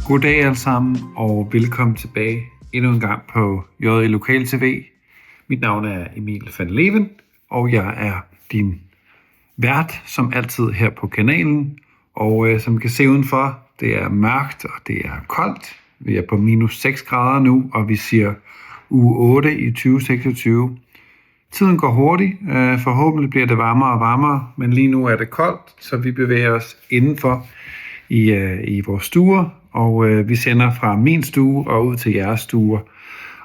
Goddag alle sammen, og velkommen tilbage endnu en gang på JE Lokal TV. Mit navn er Emil van Leven, og jeg er din vært, som altid her på kanalen. Og som I kan se udenfor, det er mørkt, og det er koldt. Vi er på minus 6 grader nu, og vi siger uge 8 i 2026. Tiden går hurtigt, forhåbentlig bliver det varmere og varmere, men lige nu er det koldt, så vi bevæger os indenfor i vores stuer, og vi sender fra min stue og ud til jeres stuer.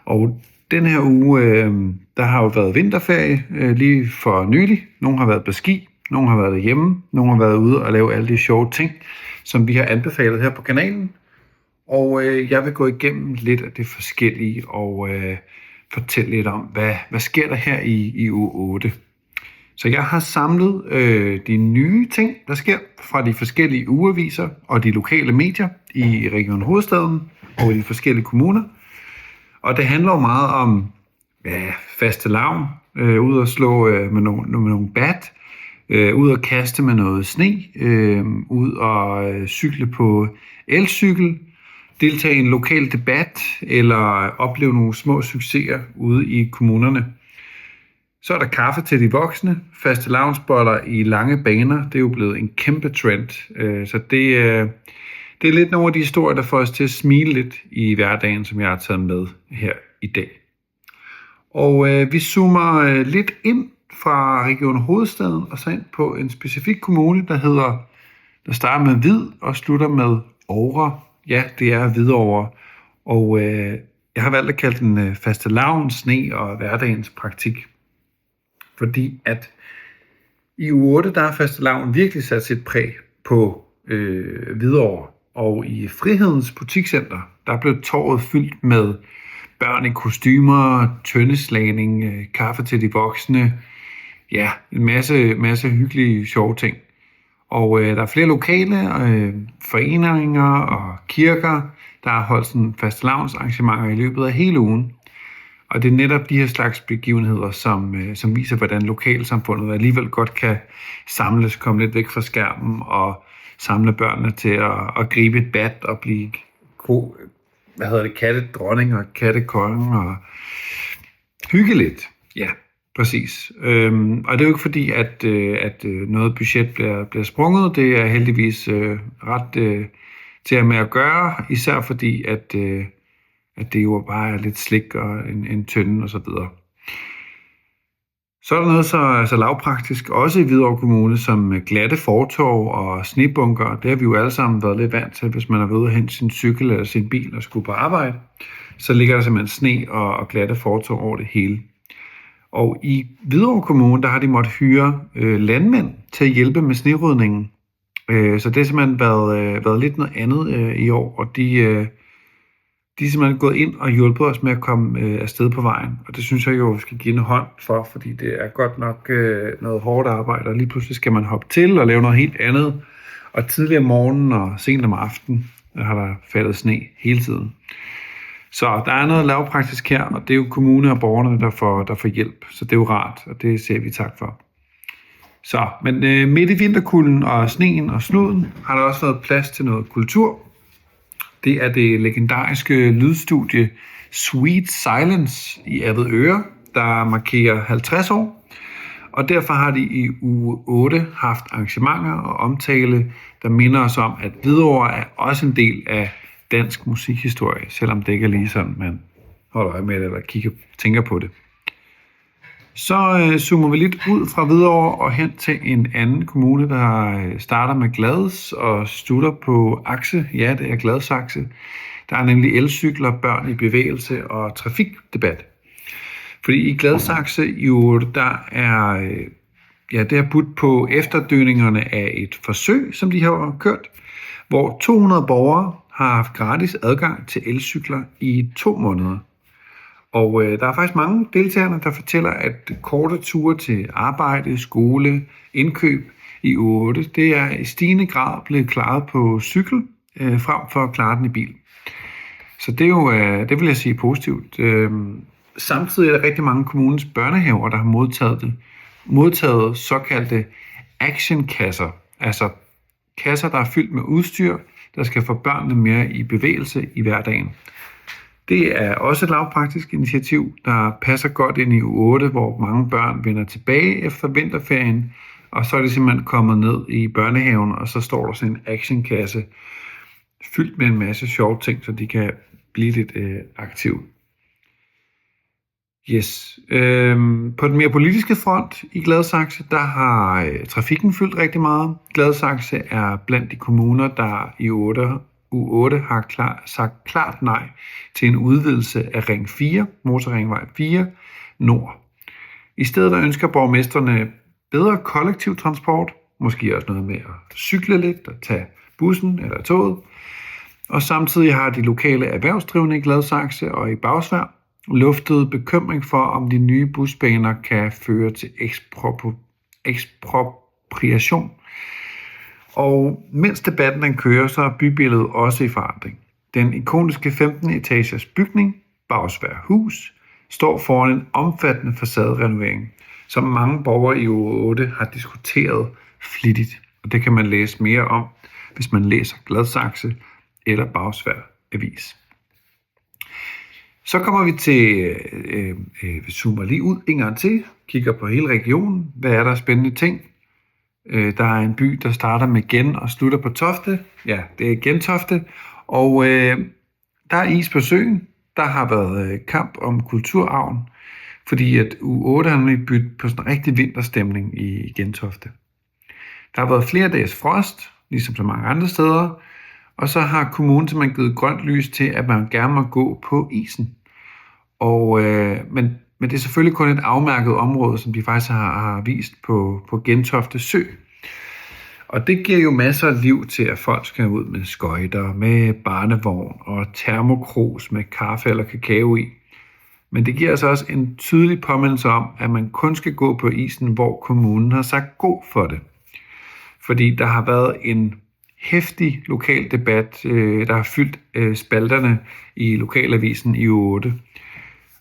Og den her uge, der har jo været vinterferie lige for nylig. Nogle har været på ski, nogle har været derhjemme, nogle har været ude og lave alle de sjove ting, som vi har anbefalet her på kanalen. Og jeg vil gå igennem lidt af det forskellige og fortælle lidt om, hvad sker der her i uge 8. Så jeg har samlet de nye ting, der sker fra de forskellige ugeaviser og de lokale medier i Region Hovedstaden og i de forskellige kommuner. Og det handler jo meget om fastelavn, ud at slå med nogle bat, ud at kaste med noget sne, ud og cykle på elcykel, deltage i en lokal debat eller opleve nogle små succeser ude i kommunerne. Så er der kaffe til de voksne, fastelavnsboller i lange baner. Det er jo blevet en kæmpe trend. Så det er lidt nogle af de historier, der får os til at smile lidt i hverdagen, som jeg har taget med her i dag. Og vi zoomer lidt ind fra Region Hovedstaden og så ind på en specifik kommune, der starter med Hvid og slutter med Ovre. Ja, det er Hvidovre. Og jeg har valgt at kalde den fastelavn, sne og hverdagens praktik. Fordi at i uge 8, der har fastelavn virkelig sat sit præg på Hvidovre. Og i Frihedens Butikscenter, der blev torvet fyldt med børn i kostymer, tøndeslagning, kaffe til de voksne. Ja, en masse hyggelige, sjove ting. Og der er flere lokale foreninger og kirker, der har holdt sådan fastelavnsarrangementer i løbet af hele ugen. Og det er netop de her slags begivenheder, som viser, hvordan lokalsamfundet alligevel godt kan samles, komme lidt væk fra skærmen og samle børnene til at gribe et bat og blive kattedronning og kattekonge og hygge lidt. Ja, præcis. Og det er jo ikke fordi, at noget budget bliver sprunget. Det er heldigvis ret til at med at gøre, især fordi, at det jo bare er lidt slik og en tønde og så videre. Så er der noget så lavpraktisk, også i Hvidovre Kommune, som glatte fortov og snebunker. Det har vi jo alle sammen været lidt vant til, hvis man er ved at hente sin cykel eller sin bil og skulle på arbejde. Så ligger der simpelthen sne og glatte fortov over det hele. Og i Hvidovre Kommune, der har de måttet hyre landmænd til at hjælpe med snerydningen. Så det har simpelthen været lidt noget andet i år, og de er simpelthen gået ind og hjulpet os med at komme afsted på vejen. Og det synes jeg jo, vi skal give en hånd for, fordi det er godt nok noget hårdt arbejde, og lige pludselig skal man hoppe til og lave noget helt andet. Og tidligere om morgenen og sent om aftenen har der faldet sne hele tiden. Så der er noget lavpraktisk her, og det er jo kommune og borgerne, der får hjælp. Så det er jo rart, og det siger vi tak for. Så, men midt i vinterkulden og sneen og snuden har der også været plads til noget kultur. Det er det legendariske lydstudie Sweet Silence i Avedøre, der markerer 50 år. Og derfor har de i uge 8 haft arrangementer og omtale, der minder os om, at Hvidovre er også en del af dansk musikhistorie, selvom det ikke er lige sådan, man holder øje med det eller tænker på det. Så zoomer vi lidt ud fra Hvidovre og hen til en anden kommune, der starter med Gladsaxe og slutter på Akse. Ja, det er Gladsaxe. Der er nemlig elcykler, børn i bevægelse og trafikdebat. Fordi i Gladsaxe jo, der er det er budt på efterdønningerne af et forsøg, som de har kørt, hvor 200 borgere har haft gratis adgang til elcykler i 2 måneder. Og der er faktisk mange deltagere, der fortæller, at korte ture til arbejde, skole, indkøb i uge 8, det er i stigende grad blevet klaret på cykel, frem for at klare den i bil. Så det er jo, det vil jeg sige positivt. Samtidig er der rigtig mange kommunens børnehaver, der har modtaget såkaldte actionkasser, altså kasser, der er fyldt med udstyr der skal få børnene mere i bevægelse i hverdagen. Det er også et lavpraktisk initiativ, der passer godt ind i uge 8, hvor mange børn vender tilbage efter vinterferien, og så er de simpelthen kommet ned i børnehaven, og så står der sådan en actionkasse fyldt med en masse sjove ting, så de kan blive lidt aktive. Yes. På den mere politiske front i Gladsaxe, der har trafikken fyldt rigtig meget. Gladsaxe er blandt de kommuner, der i uge 8 har sagt klart nej til en udvidelse af Ring 4, Motorringvej 4, nord. I stedet der ønsker borgmestrene bedre kollektiv transport, måske også noget med at cykle lidt og tage bussen eller toget. Og samtidig har de lokale erhvervsdrivende i Gladsaxe og i Bagsværd luftet bekymring for, om de nye busbaner kan føre til ekspropriation. Og mens debatten den kører, så er bybilledet også i forandring. Den ikoniske 15-etagers bygning, Bagsværd Hus, står foran en omfattende facaderenovering, som mange borgere i uge 8 har diskuteret flittigt. Og det kan man læse mere om, hvis man læser Gladsaxe eller Bagsværd Avis. Så kommer vi til, vi zoomer lige ud en gang til, kigger på hele regionen. Hvad er der spændende ting? Der er en by, der starter med Gen og slutter på Tofte. Ja, det er Gentofte. Og der er is på søen. Der har været kamp om kulturarven, fordi at uge 8 har nemlig byttet på sådan en rigtig vinterstemning i Gentofte. Der har været flere dages frost, ligesom så mange andre steder, og så har kommunen simpelthen givet grønt lys til, at man gerne må gå på isen. Men det er selvfølgelig kun et afmærket område, som de faktisk har vist på Gentofte Sø. Og det giver jo masser af liv til, at folk skal ud med skøjter, med barnevogn og termokrus med kaffe eller kakao i. Men det giver altså også en tydelig påmindelse om, at man kun skal gå på isen, hvor kommunen har sagt god for det. Fordi der har været en heftig lokal debat, der har fyldt spalterne i lokalavisen i uge 8.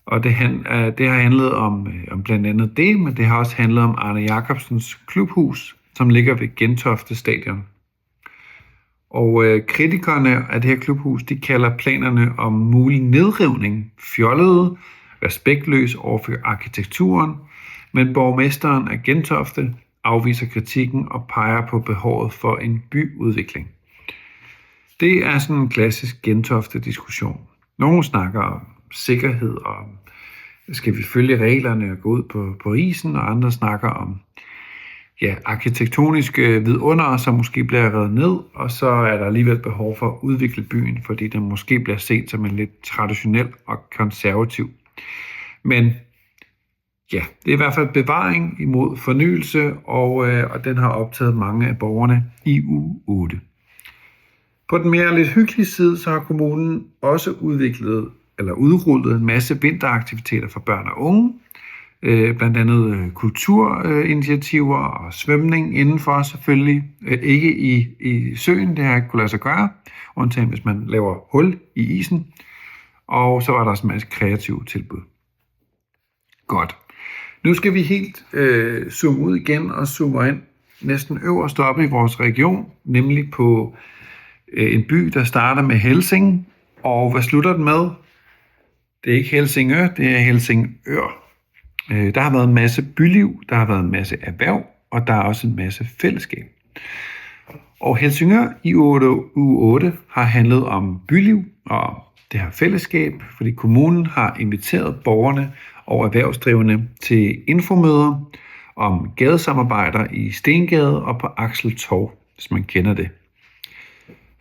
Og det har handlet om blandt andet det, men det har også handlet om Arne Jacobsens klubhus, som ligger ved Gentofte Stadion. Og kritikerne af det her klubhus, de kalder planerne om mulig nedrivning fjollede, respektløs overfor arkitekturen, men borgmesteren af Gentofte afviser kritikken og peger på behovet for en byudvikling. Det er sådan en klassisk Gentofte-diskussion. Nogle snakker om sikkerhed og skal vi følge reglerne og gå ud på isen, og andre snakker om arkitektoniske vidunder, som måske bliver revet ned, og så er der alligevel behov for at udvikle byen, fordi den måske bliver set som en lidt traditionel og konservativ. Men ja, det er i hvert fald bevaring imod fornyelse, og den har optaget mange af borgerne i uge 8. På den mere lidt hyggelige side, så har kommunen også udrullet en masse vinteraktiviteter for børn og unge. Blandt andet kulturinitiativer og svømning indenfor selvfølgelig. Ikke i søen, det har ikke kunne lade sig gøre, undtagen hvis man laver hul i isen. Og så var der også en masse kreative tilbud. Godt. Nu skal vi helt zoome ud igen og zoome ind næsten øverst oppe i vores region, nemlig på en by, der starter med Helsinge. Og hvad slutter den med? Det er ikke Helsingør, det er Helsingør. Der har været en masse byliv, der har været en masse erhverv, og der er også en masse fællesskab. Og Helsingør i uge 8 har handlet om byliv og det her fællesskab, fordi kommunen har inviteret borgerne og erhvervsdrivende til infomøder om gadesamarbejder i Stengade og på Axel Torv, hvis man kender det.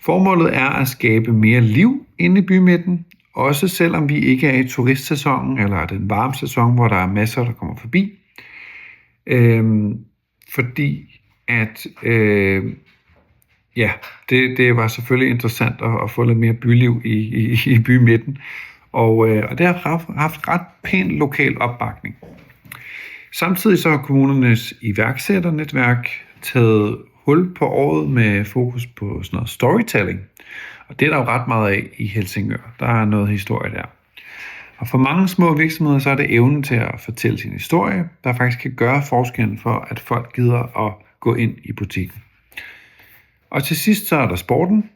Formålet er at skabe mere liv inde i bymidten, også selvom vi ikke er i turistsæsonen eller den varme sæson, hvor der er masser, der kommer forbi. Fordi at det var selvfølgelig interessant at få lidt mere byliv i bymidten. Og det har haft ret pæn lokal opbakning. Samtidig så har kommunernes iværksætternetværk taget hul på året med fokus på sådan noget storytelling. Og det er der jo ret meget af i Helsingør. Der er noget historie der. Og for mange små virksomheder, så er det evnen til at fortælle sin historie, der faktisk kan gøre forskellen for, at folk gider at gå ind i butikken. Og til sidst så er der sporten.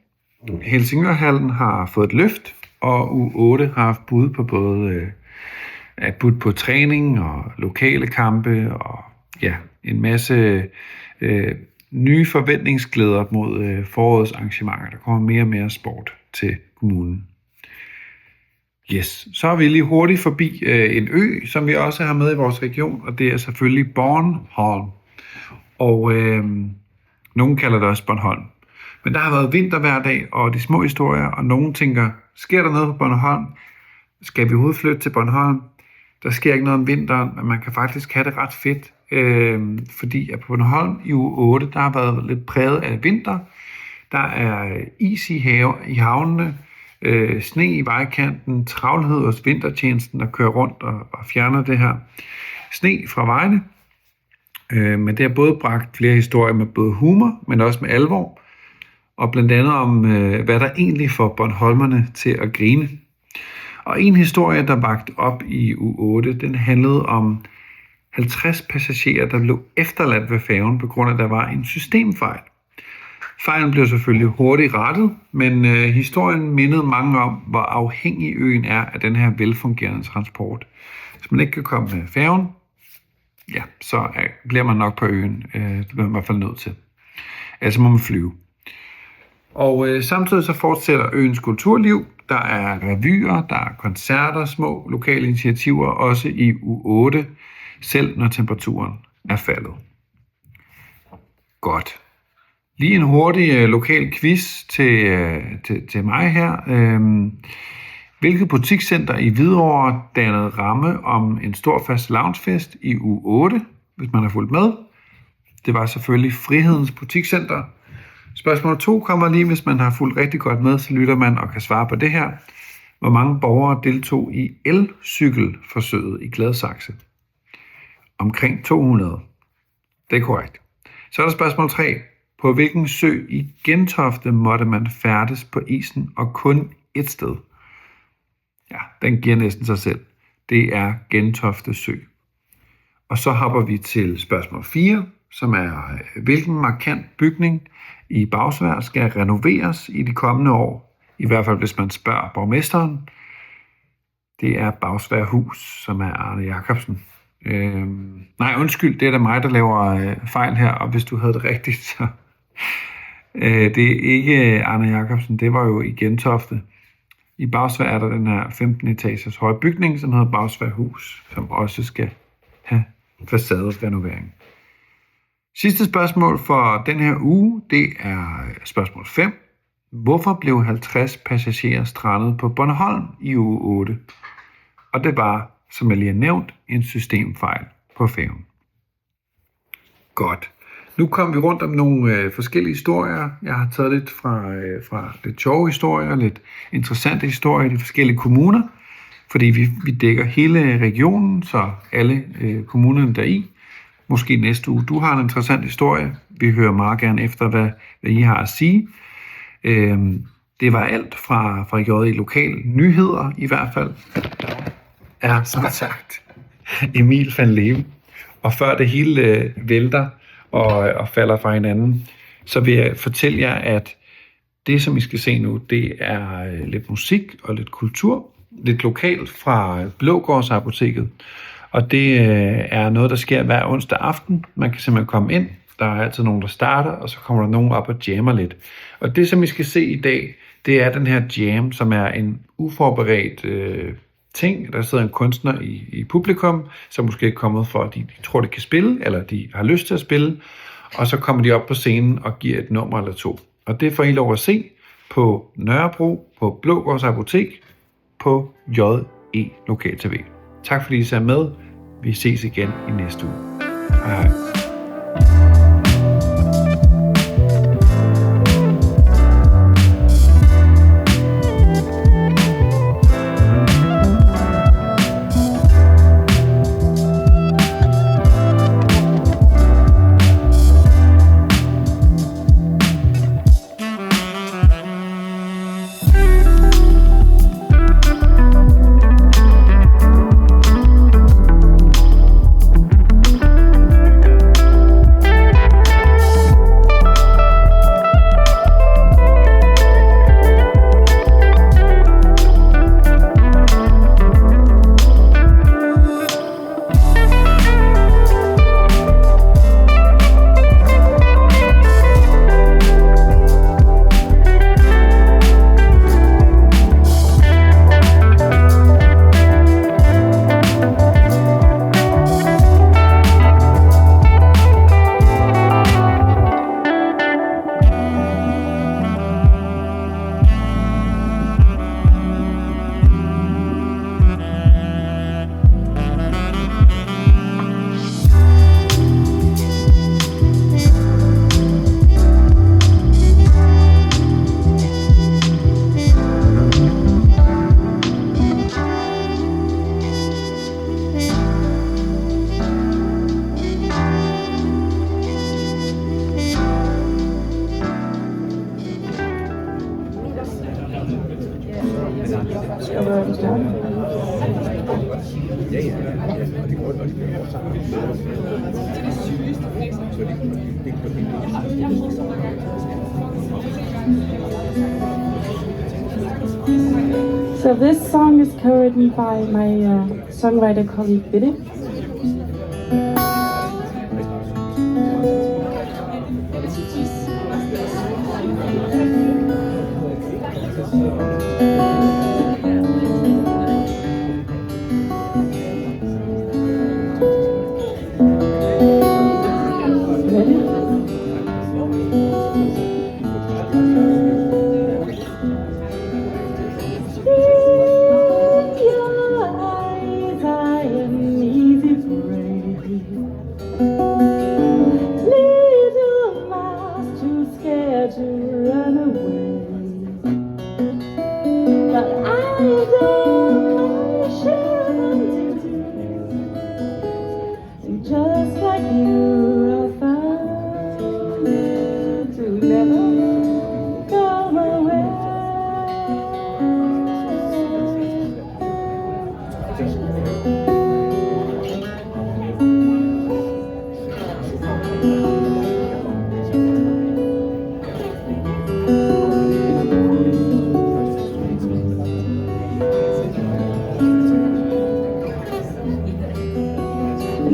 Helsingørhallen har fået et løft, og U8 har haft bud på både træning og lokale kampe og en masse nye forventningsglæder mod forårets arrangementer. Der kommer mere og mere sport til kommunen. Yes, så er vi lige hurtigt forbi en ø, som vi også har med i vores region, og det er selvfølgelig Bornholm. Og nogen kalder det også Bornholm. Men der har været vinter hver dag, og de små historier, og nogen tænker, sker der noget på Bornholm? Skal vi overhovedet flytte til Bornholm? Der sker ikke noget om vinteren, men man kan faktisk have det ret fedt, fordi at på Bornholm i uge 8, der har været lidt præget af vinter. Der er is i havnene, sne i vejkanten, travlhed hos vintertjenesten, der kører rundt og fjerner det her sne fra vejene. Men det har både bragt flere historier med både humor, men også med alvor, og blandt andet om, hvad der egentlig får bornholmerne til at grine. Og en historie, der vagt op i uge 8, den handlede om 50 passagerer, der blev efterladt ved færgen på grund af, at der var en systemfejl. Fejlen blev selvfølgelig hurtigt rettet, men historien mindede mange om, hvor afhængig øen er af den her velfungerende transport. Hvis man ikke kan komme med færgen, så bliver man nok på øen. Det bliver man i hvert fald nødt til. Altså må man flyve. Og samtidig så fortsætter øens kulturliv. Der er revyer, der er koncerter, små lokale initiativer, også i uge 8, selv når temperaturen er faldet. Godt. Lige en hurtig lokal quiz til mig her. Hvilket butikscenter i Hvidovre dannede ramme om en stor fastelavnsfest i uge 8, hvis man har fulgt med? Det var selvfølgelig Frihedens Butikscenter. Spørgsmål 2 kommer lige, hvis man har fulgt rigtig godt med, så lytter man og kan svare på det her. Hvor mange borgere deltog i elcykelforsøget i Gladsaxe? Omkring 200. Det er korrekt. Så er der spørgsmål 3. På hvilken sø i Gentofte måtte man færdes på isen og kun et sted? Ja, den giver næsten sig selv. Det er Gentofte Sø. Og så hopper vi til spørgsmål 4, som er, hvilken markant bygning i Bagsværd skal renoveres i de kommende år? I hvert fald, hvis man spørger borgmesteren. Det er Bagsværdhus, som er Arne Jacobsen. Nej, undskyld, det er da mig, der laver fejl her, og hvis du havde det rigtigt, så... det er ikke Arne Jacobsen, det var jo i Gentofte. I Bagsværd er der den her 15 etagers høje bygning, som hedder Bagsværdhus, som også skal have facaderenovering. Sidste spørgsmål for den her uge, det er spørgsmål 5. Hvorfor blev 50 passagerer strandet på Bornholm i uge 8? Og det var, som jeg lige har nævnt, en systemfejl på færgen. Godt. Nu kom vi rundt om nogle forskellige historier. Jeg har taget lidt fra lidt sjove historier, lidt interessante historier i de forskellige kommuner, fordi vi dækker hele regionen, så alle kommunerne deri. Måske næste uge. Du har en interessant historie. Vi hører meget gerne efter, hvad I har at sige. Det var alt fra JE Lokal Nyheder i hvert fald. Er som sagt Emil van Leven. Og før det hele vælter og falder fra hinanden, så vil jeg fortælle jer, at det, som I skal se nu, det er lidt musik og lidt kultur, lidt lokalt fra Blågårdsapoteket. Og det er noget, der sker hver onsdag aften. Man kan simpelthen komme ind. Der er altid nogen, der starter, og så kommer der nogen op og jammer lidt. Og det, som I skal se i dag, det er den her jam, som er en uforberedt ting. Der sidder en kunstner i publikum, som måske er kommet for, at de tror, de kan spille, eller de har lyst til at spille. Og så kommer de op på scenen og giver et nummer eller to. Og det får I lov at se på Nørrebro, på Blågårds Apotek, på JE Lokal TV. Tak fordi I ser med. Vi ses igen i næste uge. Hej hej. So this song is co-written by my songwriter colleague Biddy. Just like you, I found it to never come away.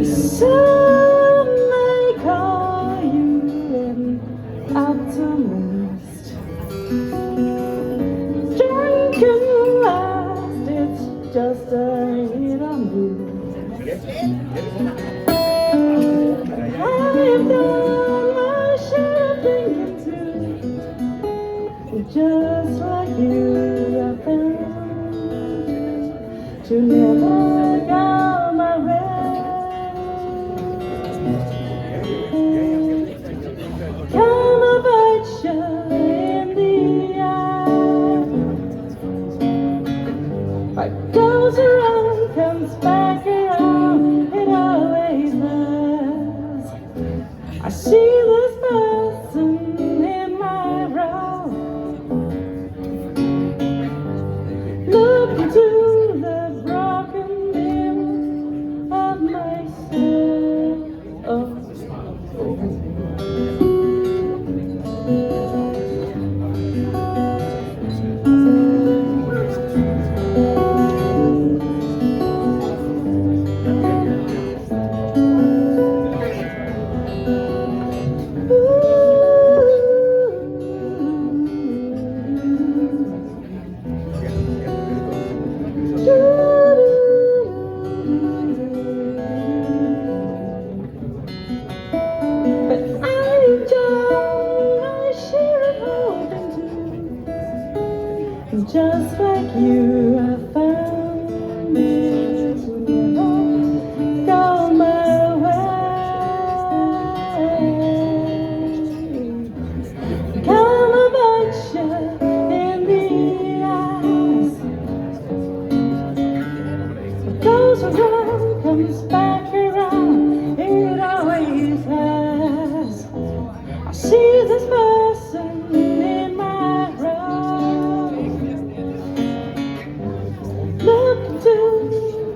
Some may call you an optimist, drunken last, it's just a hit on you. I've done my share of thinking too, just like you, I found to never go my way. What goes around comes back around, it always does. I see this person in my brow, look into the broken mirror of myself. Just like you, I found it to never go my way. Come about you in the eyes. What goes around comes back around, it always has. I see this person in my round, look to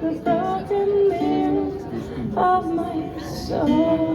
the broken mirror of my soul.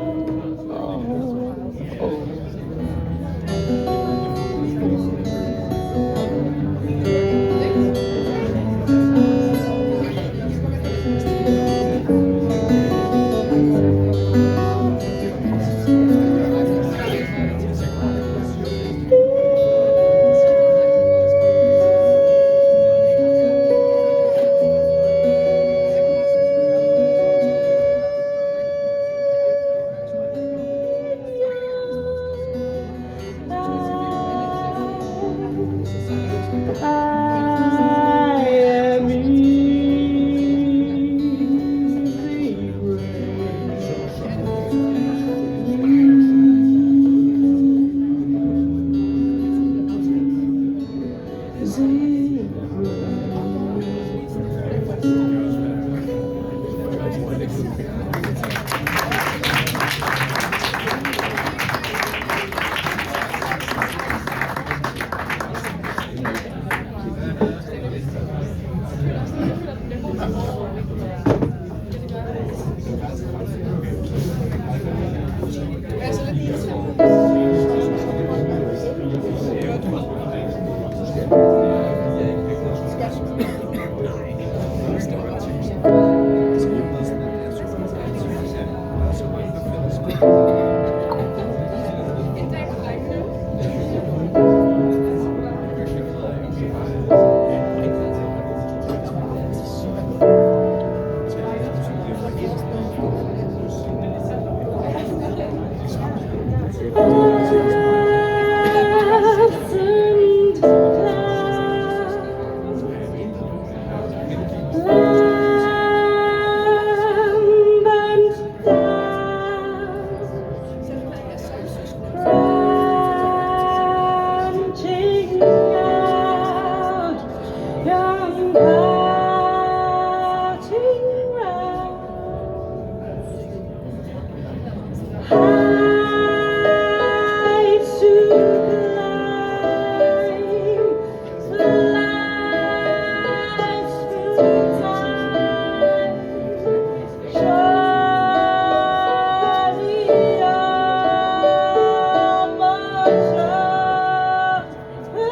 parting round. Heights to climb, flights through time. Surely all much of the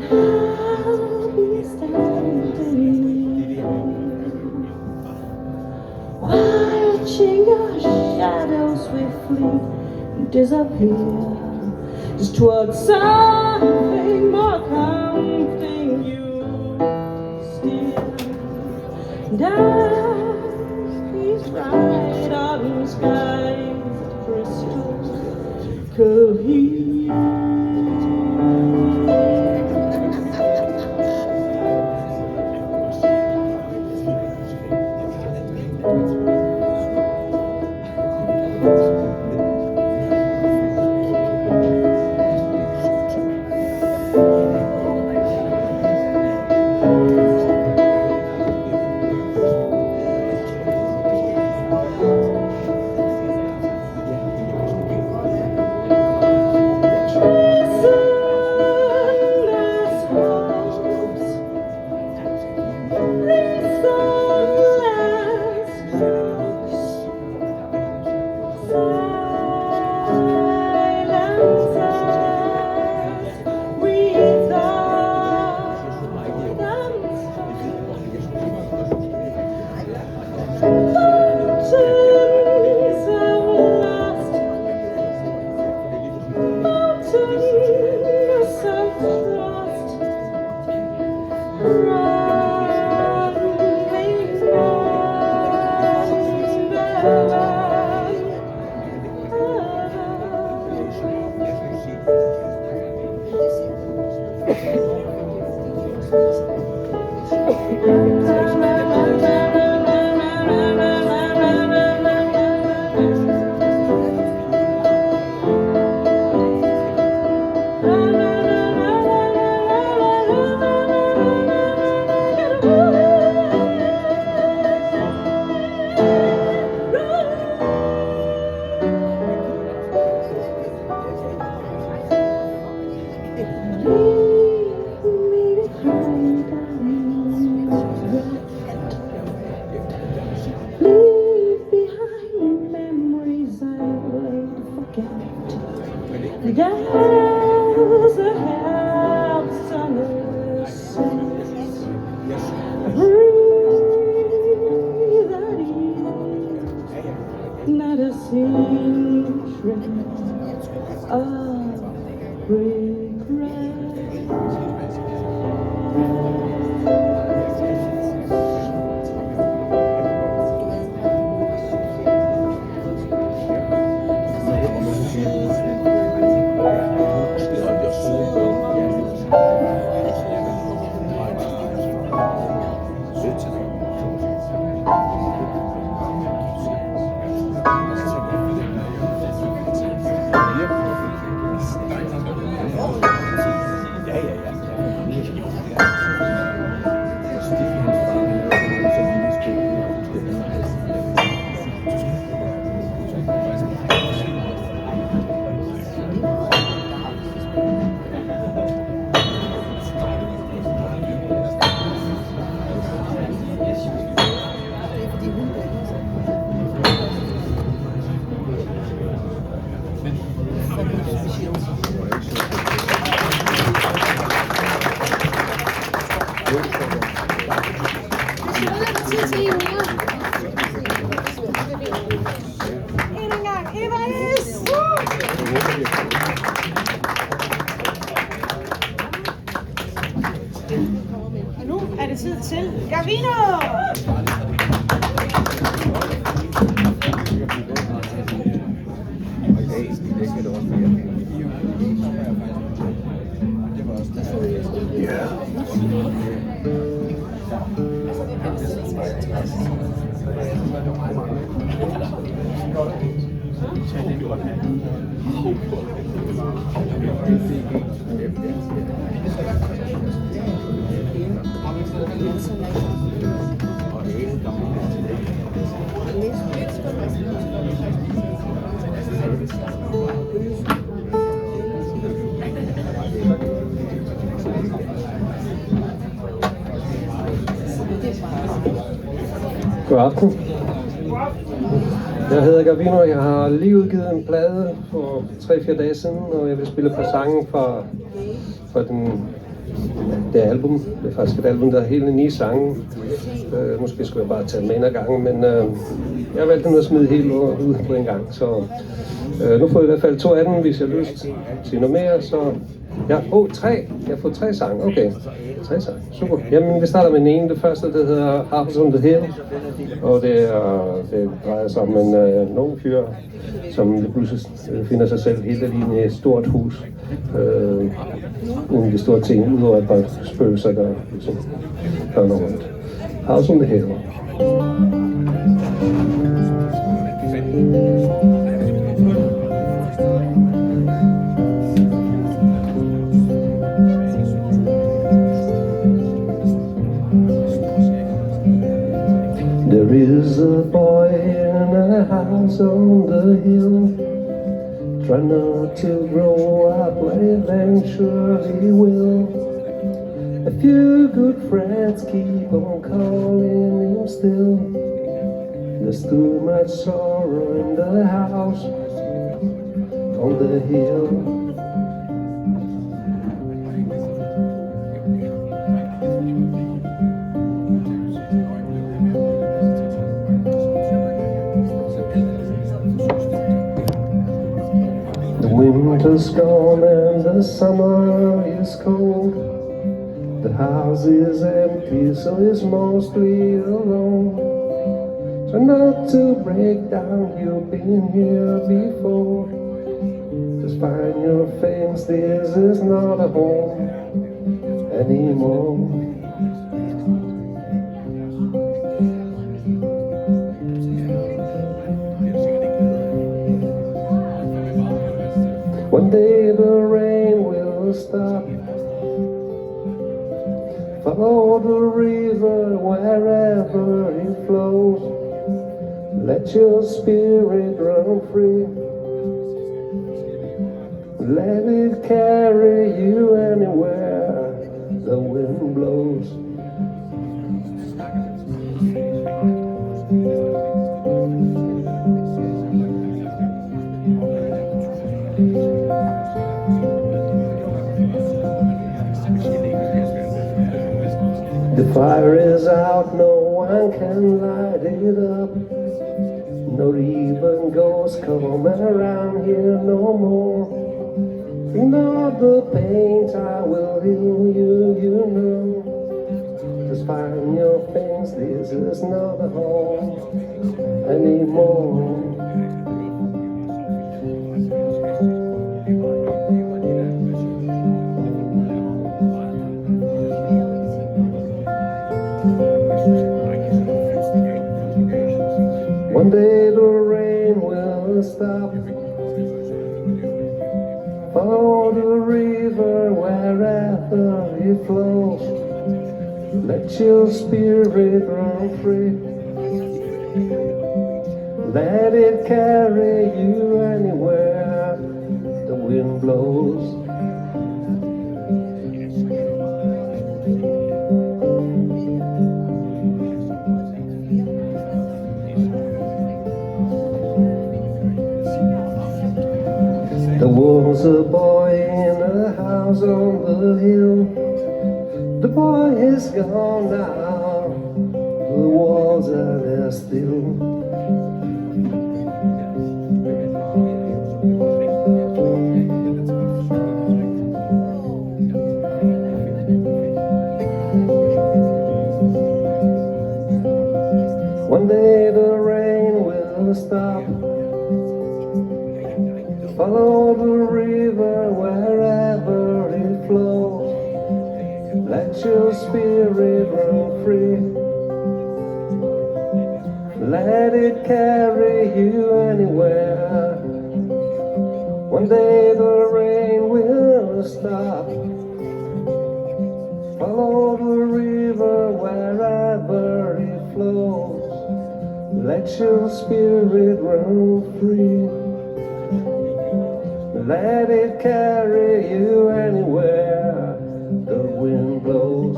I'll be standing watching your shadow swiftly disappear, just towards something more comforting you still. And these bright autumn skies crystal clear. Leave behind memories I will forget. There's a half summer sense. Breathe at ease, not a single shred of regret. det tid til Gavino! God aften. Jeg hedder Gavino, jeg har lige udgivet en plade for 3-4 dage siden, og jeg vil spille på sangen fra det album. Det er faktisk et album, der er hele 9 sange. Måske skulle jeg bare tage dem en af gangen, men jeg valgte nu at smide helt ud på en gang. Så nu får jeg i hvert fald 2 af dem, hvis jeg har lyst til noget mere. Så ja, 3. Jeg har fået 3 sange. Okay, 3 sange. Super. Jamen, vi starter med den ene. Det første, det hedder House on the Hill. Og det drejer sig om en ung fyr, som pludselig finder sig selv helt alene i et stort hus. Uden de store ting, udover et par spøgelser, der ligesom gør noget rundt. House on the Hill. There is a boy in a house on the hill, try not to grow up, but eventually will. A few good friends keep on calling him still. There's too much sorrow in the house on the hill. Winter's gone and the summer is cold. The house is empty, so it's mostly alone. Try not to break down, you've been here before. Just find your things, this is not a home anymore. One day the rain will stop. Follow the river wherever it flows. Let your spirit run free. Let it carry you anywhere the wind blows. The fire is out, no one can light it up. Not even ghosts come around here no more. Bring out the paint, I will heal you, you know. Just find your things, this is not a home anymore. One day the rain will stop. Follow the river wherever it flows. Let your spirit run free. Let it carry you anywhere the wind blows. There was a boy in a house on the hill. The boy is gone now. The walls are there still. Let your spirit run free. Let it carry you anywhere. One day the rain will stop. Follow the river wherever it flows. Let your spirit run free. Let it carry you anywhere the wind blows.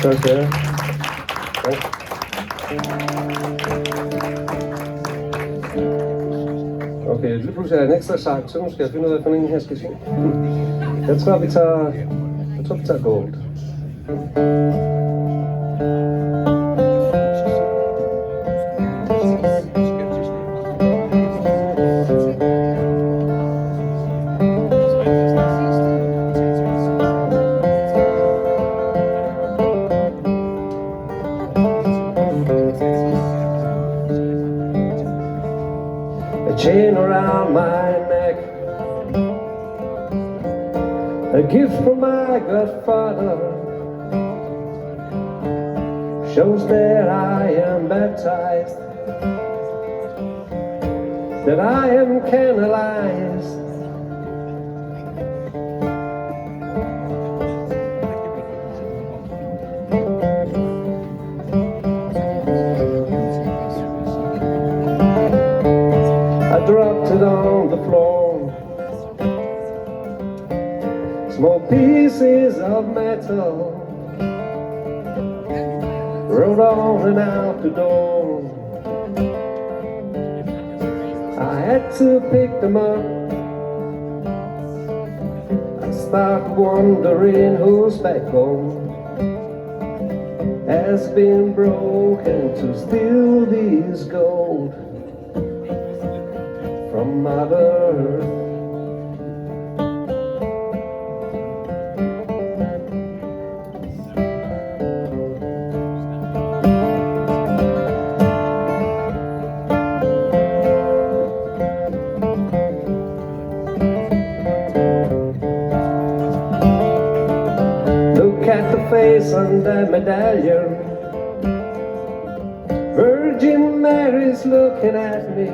Tak, ja. Tak. Okay, lige pludselig er en ekstra sang, så nu skal jeg finde ud af, hvordan her skal synge. Jeg tror, vi tager Gold. A chain around my neck, a gift from my godfather, shows that I am baptized, that I am canonized. I dropped it on the floor, small pieces of metal, rolled on and out the door. I had to pick them up. I start wondering who's back home has been broken to steal this gold from Mother Earth. Look at the face on the medallion. Virgin Mary's looking at me,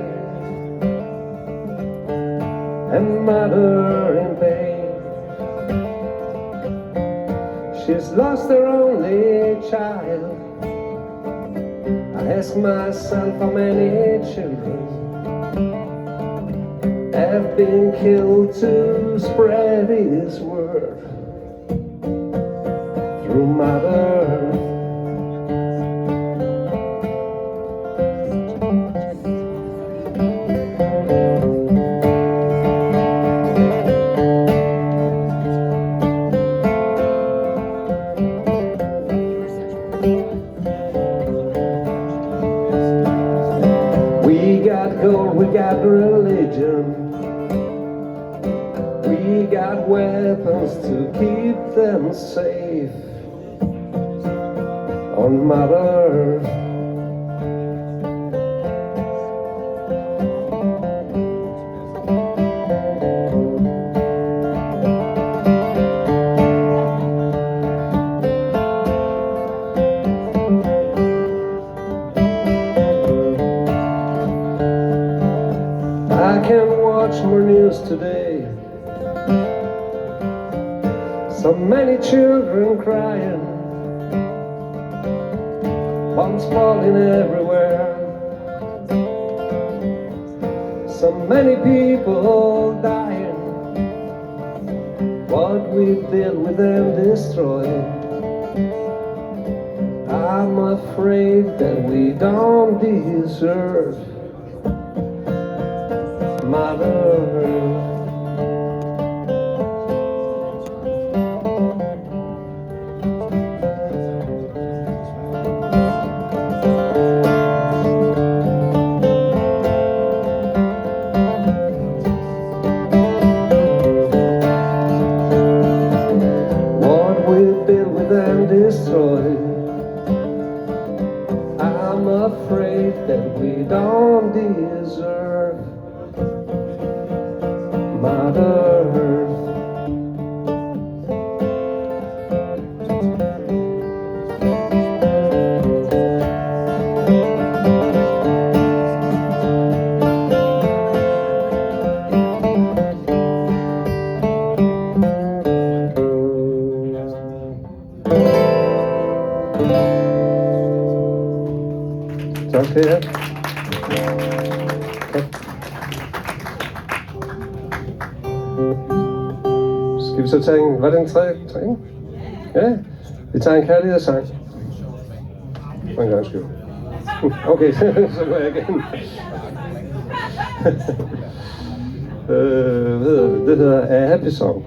and Mother in pain. She's lost her only child. I ask myself how many children have been killed to spread His word through Mother Earth. We got gold, we got religion, we got weapons to keep them safe on Mother Earth. I can watch more news today. So many children crying, bombs falling everywhere. So many people dying. What we did with them destroyed. I'm afraid that we don't deserve Mother Earth. Per. Skal vi så tage en... Var det en tredje? Ja, vi tager en kærlighedssang. For en gang skyld. Okay, så må jeg igen. Hvad hedder det? Det hedder A Happy Song.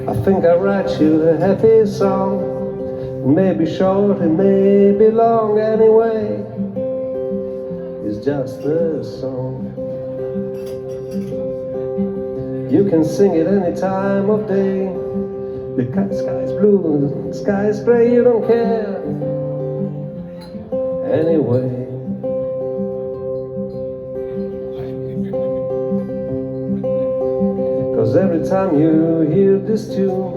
I think I'll write you a happy song. It may be short, it may be long, anyway. It's just a song. You can sing it any time of day. The sky's blue, the sky's gray, you don't care. Anyway. Cause every time you hear this tune,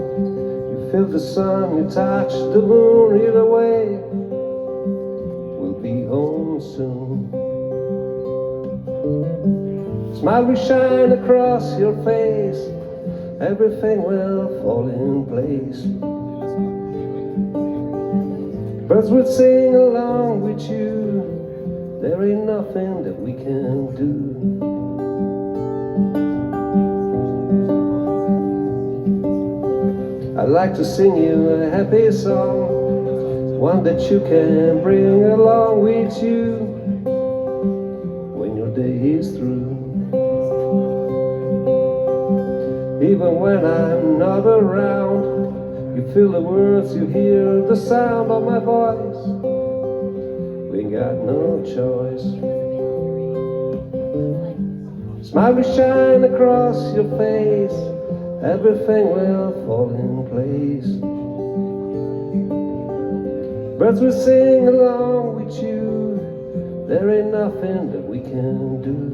you feel the sun, you touch the moon, either way, we'll be home soon. Smile will shine across your face, everything will fall in place. Birds will sing along with you, there ain't nothing that we can do. I'd like to sing you a happy song, one that you can bring along with you when your day is through. Even when I'm not around, you feel the words, you hear the sound of my voice. We ain't got no choice. Smile will shine across your face, everything will fall in place. Birds will sing along with you, there ain't nothing that we can do.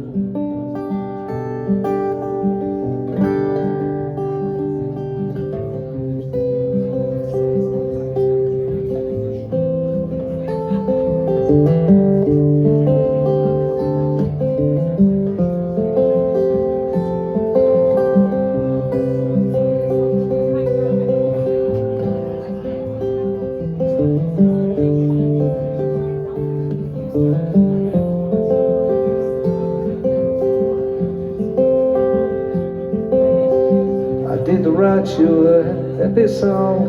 I did write you a happy song.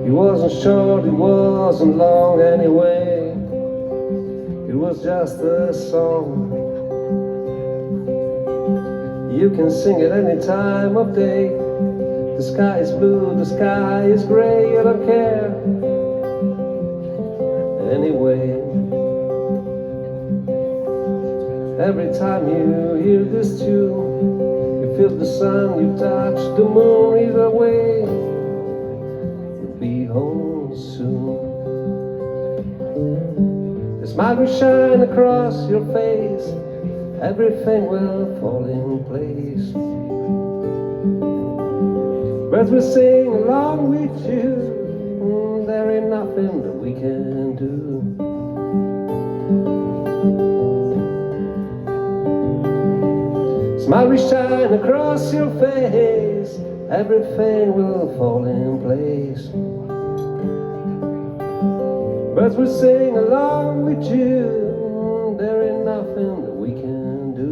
It wasn't short, it wasn't long anyway. It was just a song. You can sing it any time of day. The sky is blue, the sky is gray, you don't care. Anyway, every time you hear this tune, you feel the sun, you touch the moon, either way, we'll be home soon. The smile will shine across your face, everything will fall in place. Birds will sing along with you, there ain't nothing that we can do. Smile will shine across your face, everything will fall in place. Birds will sing along with you, there ain't nothing that we can do.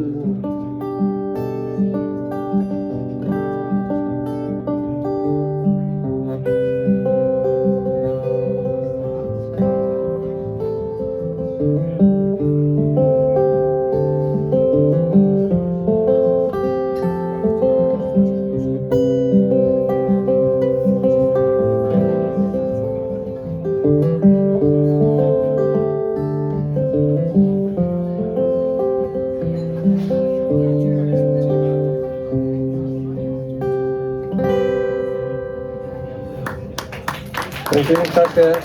Thank you, tak skal jeg have.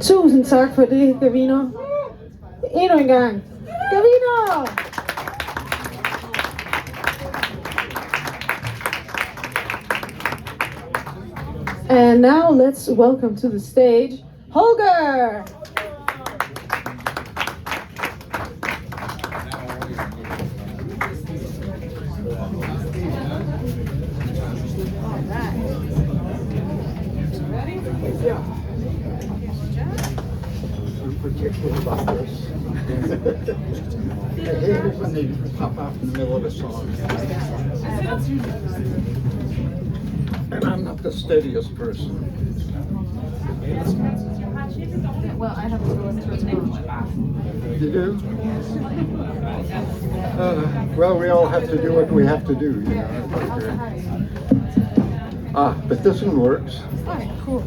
Tusind tak for det, Gavino. Endnu en gang. Gavino! And now let's welcome to the stage, Holger! Particular about this. I hate it when they pop out in the middle of a song. And I'm not the steadiest person. Well, I have to go into it now. You do? Well, we all have to do what we have to do, you know. But this one works. Alright, cool.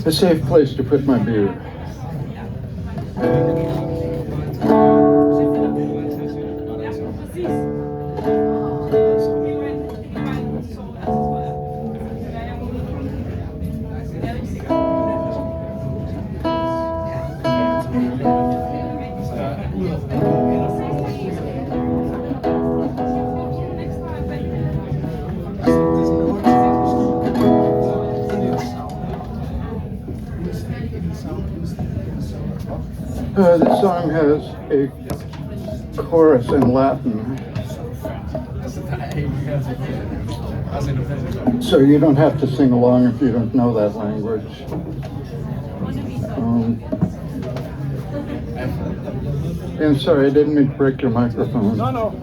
A safe place to put my beer. This song has a chorus in Latin, so you don't have to sing along if you don't know that language. And sorry, I didn't mean to break your microphone. No.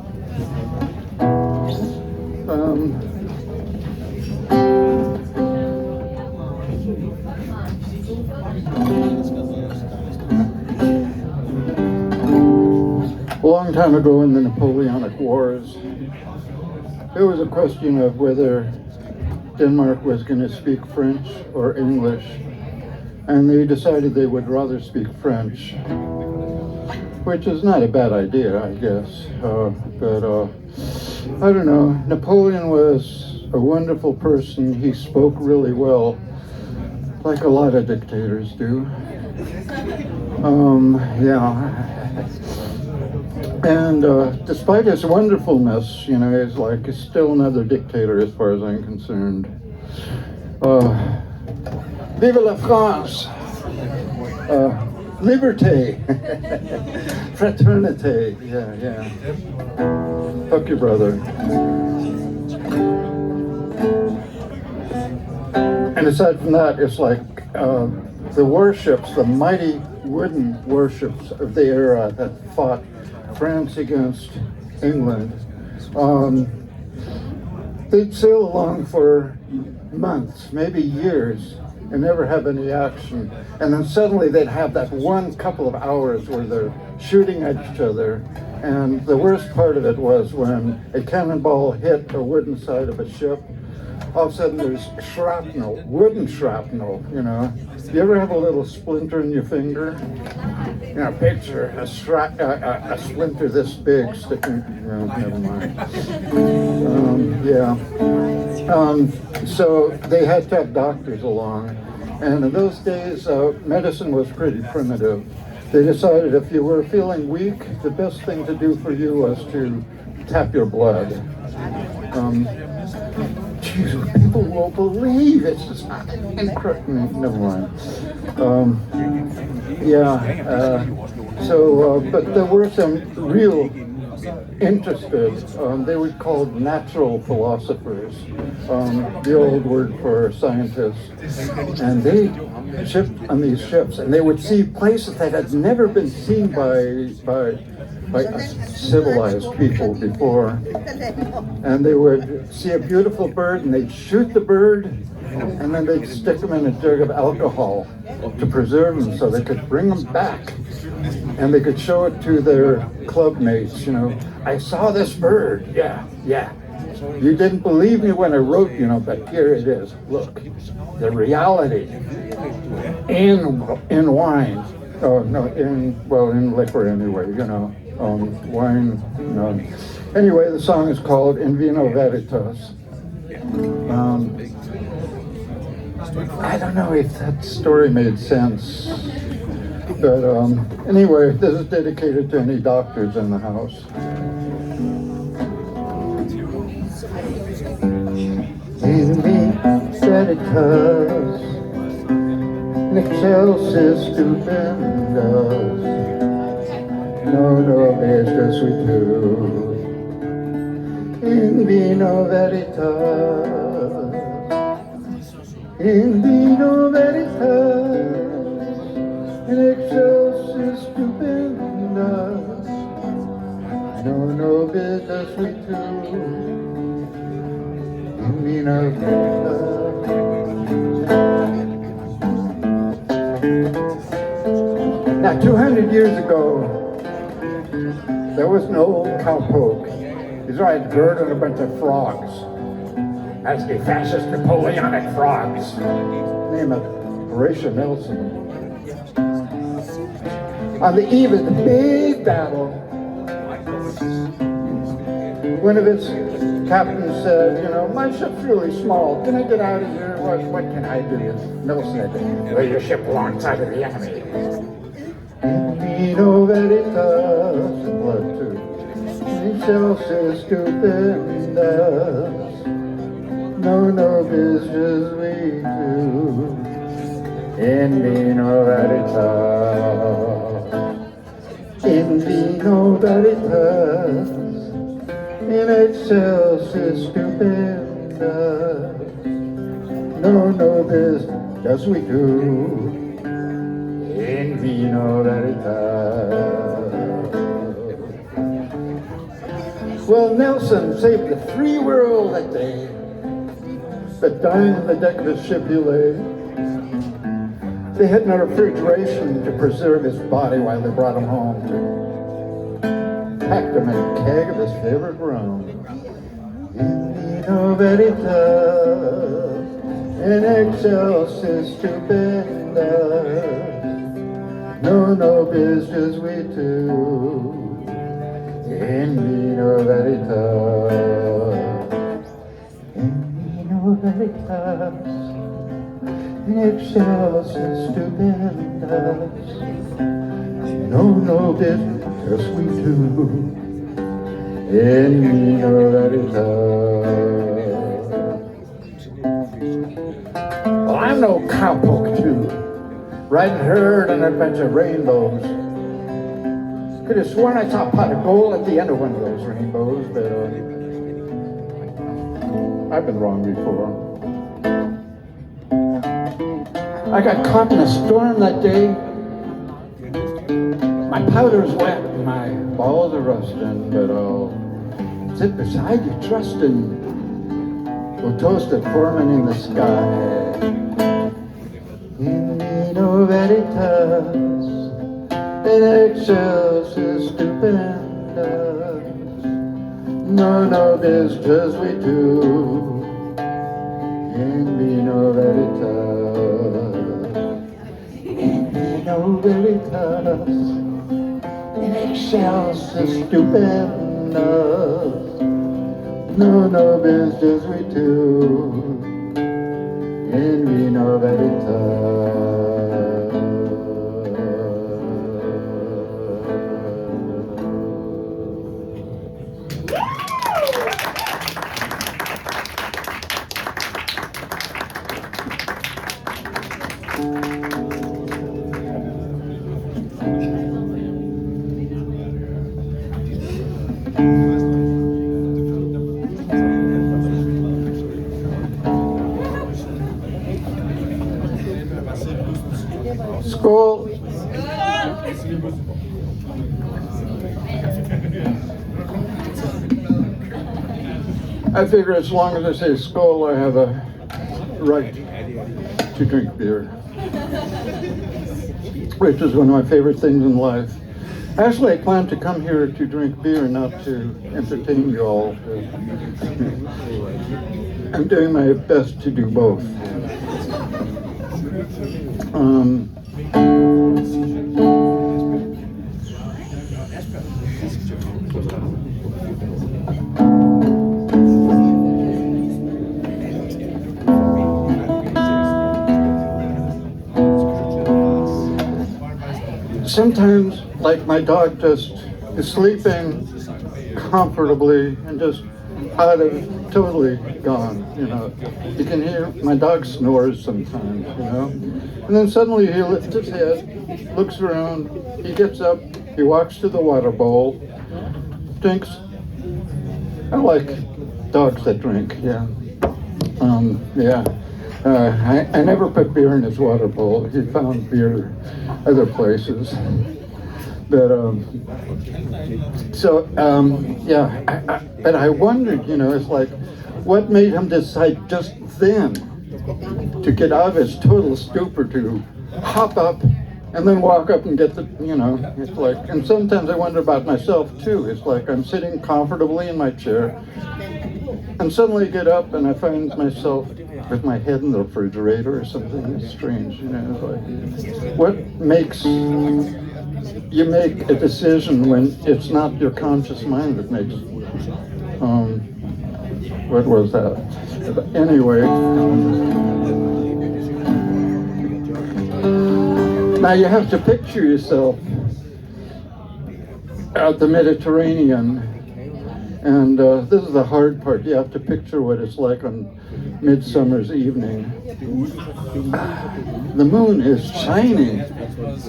A long time ago in the Napoleonic Wars, it was a question of whether Denmark was going to speak French or English, and they decided they would rather speak French, which is not a bad idea, I guess. But I don't know, Napoleon was a wonderful person. He spoke really well, like a lot of dictators do. And despite his wonderfulness, you know, he's still another dictator as far as I'm concerned. Vive la France! Liberté! Fraternité! Yeah. Fuck your brother. And aside from that, it's like the warships, the mighty wooden warships of the era that fought France against England, they'd sail along for months, maybe years, and never have any action. And then suddenly they'd have that one couple of hours where they're shooting at each other. And the worst part of it was when a cannonball hit a wooden side of a ship, all of a sudden there's shrapnel, wooden shrapnel, you know. You ever have a little splinter in your finger? You know, picture a splinter this big sticking, never mind. So they had to have doctors along. And in those days, medicine was pretty primitive. They decided if you were feeling weak, the best thing to do for you was to tap your blood. People won't believe it's just incredible. Never mind. But there were some real interested, they were called natural philosophers, the old word for scientists, and they shipped on these ships, and they would see places that had never been seen by like civilized people before. And they would see a beautiful bird and they'd shoot the bird and then they'd stick them in a jug of alcohol to preserve them so they could bring them back. And they could show it to their club mates, you know, I saw this bird, yeah. You didn't believe me when I wrote, you know, but here it is. Look, the reality in wine. Oh no, in liquor anyway, you know, wine. No. Anyway, the song is called In Vino Veritas. I don't know if that story made sense, but anyway, this is dedicated to any doctors in the house. In Vino Veritas, in excelsis stupendous, no estes we do. In vino veritas, in vino veritas, in excelsis stupendous, no estes we do. In vino veritas. Now, 200 years ago, there was no cowpoke. He's right, a bird and a bunch of frogs. That's the fascist Napoleonic frogs. Name of Horatio Nelson. On the eve of the big battle, one of its captains said, you know, my ship's really small. Can I get out of here? What can I do? Nelson said, lay your ship alongside of the enemy. In vino veritas, blood too. Excelsis stupendous, no business we do. In vino veritas, in vino veritas, in excelsis stupendous, no business we do. In vino veritas. Well, Nelson saved the free world that day, but dying on the deck of his ship he lay. They had no refrigeration to preserve his body while they brought him home. Packed him in a keg of his favorite rum. In vino veritas, in excelsis stupendous, no business we do. In vino veritas, in vino veritas, in excelsis stupendous, no business we do. In vino veritas. Well, I'm no cowpoke too, riding herd on a bunch of rainbows. Could have sworn I saw a pot of gold at the end of one of those rainbows, but I've been wrong before. I got caught in a storm that day. My powder's wet and my balls are rusting, but I'll sit beside you trusting. We'll toast at foreman in the sky. In vino veritas, in excelsis stupendous, no business we do. In vino veritas, in vino veritas, in excelsis stupendous, no business we do. In vino veritas. Skål! I figure as long as I say skull, I have a right to drink beer, which is one of my favorite things in life. Actually, I plan to come here to drink beer, not to entertain you all. I'm doing my best to do both. Sometimes, like my dog just is sleeping comfortably and just totally gone, you know. You can hear my dog snores sometimes, you know. And then suddenly he lifts his head, looks around, he gets up, he walks to the water bowl, drinks. I like dogs that drink, yeah. I never put beer in his water bowl. He found beer other places. But but I wondered, you know, it's like, what made him decide just then to get out of his total stupor to hop up and then walk up and get the, you know, it's like, and sometimes I wonder about myself too. It's like I'm sitting comfortably in my chair and suddenly I get up and I find myself with my head in the refrigerator or something. It's strange, you know, it's like, what makes you make a decision when it's not your conscious mind that makes what was that? Anyway, now you have to picture yourself out the Mediterranean, and this is the hard part. You have to picture what it's like on midsummer's evening. The moon is shining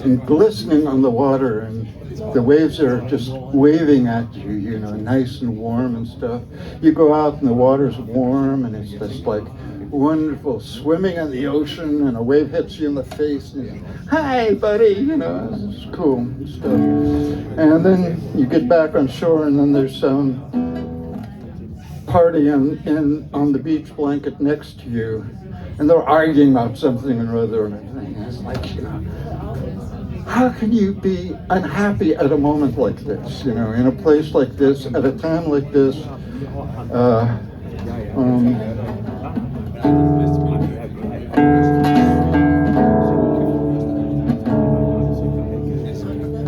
and glistening on the water, and the waves are just waving at you, you know, nice and warm and stuff. You go out and the water's warm and it's just like wonderful, swimming in the ocean, and a wave hits you in the face and you, hi buddy, you know, it's cool and stuff. And then you get back on shore and then there's some party on the beach blanket next to you, and they're arguing about something or other, and it's like, you know, how can you be unhappy at a moment like this, you know, in a place like this, at a time like this?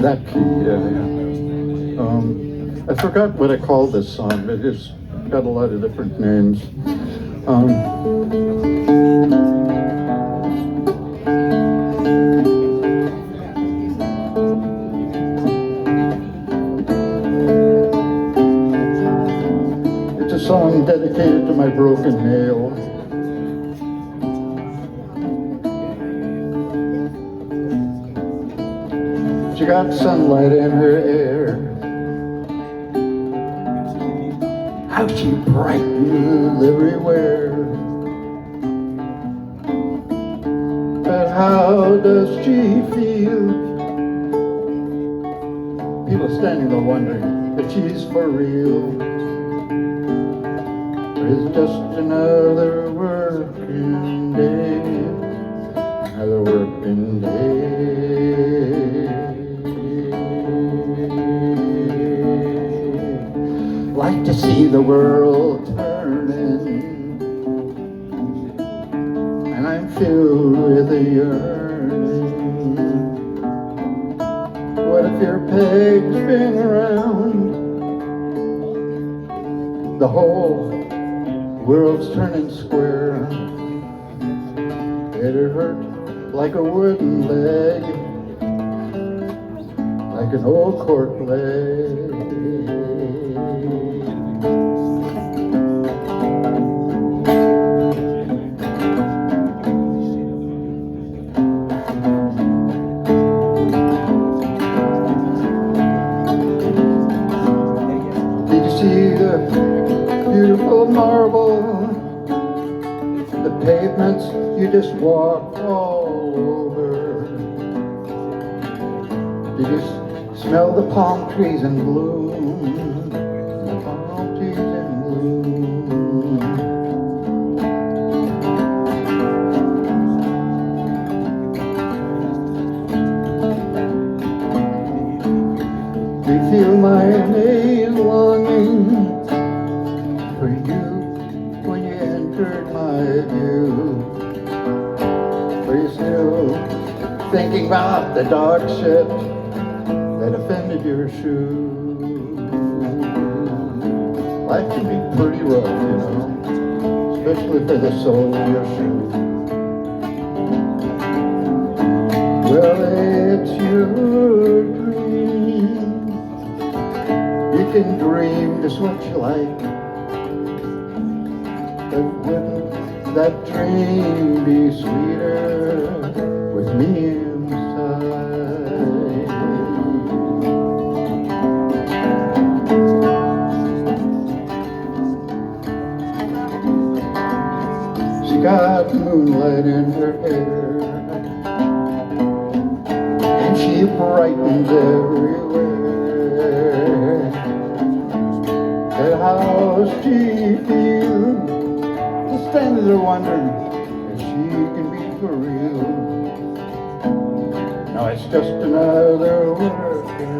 That key, yeah. I forgot what I called this song. It is got a lot of different names. It's a song dedicated to my broken nail. She got sunlight in her hair. How she brightened everywhere. But how does she feel? People standing there wondering if she's for real, or is it just another working day, another working day. Like to see the world turning, and I'm filled with a yearning. What if your peg's been around? The whole world's turning square. It'd hurt like a wooden leg, like an old cork leg. Beautiful marble, the pavements you just walk all over. You just smell the palm trees in bloom, the palm trees in bloom. with you. Are you still thinking about the dog shit that offended your shoe? Life can be pretty rough, you know, especially for the sole of your shoe. Well, it's your dream. You can dream just what you like. But wouldn't that dream be sweeter with me inside? She got moonlight in her hair, and she brightens everywhere. But how's she feel? Just standing there wondering if she can be for real. No, it's just another working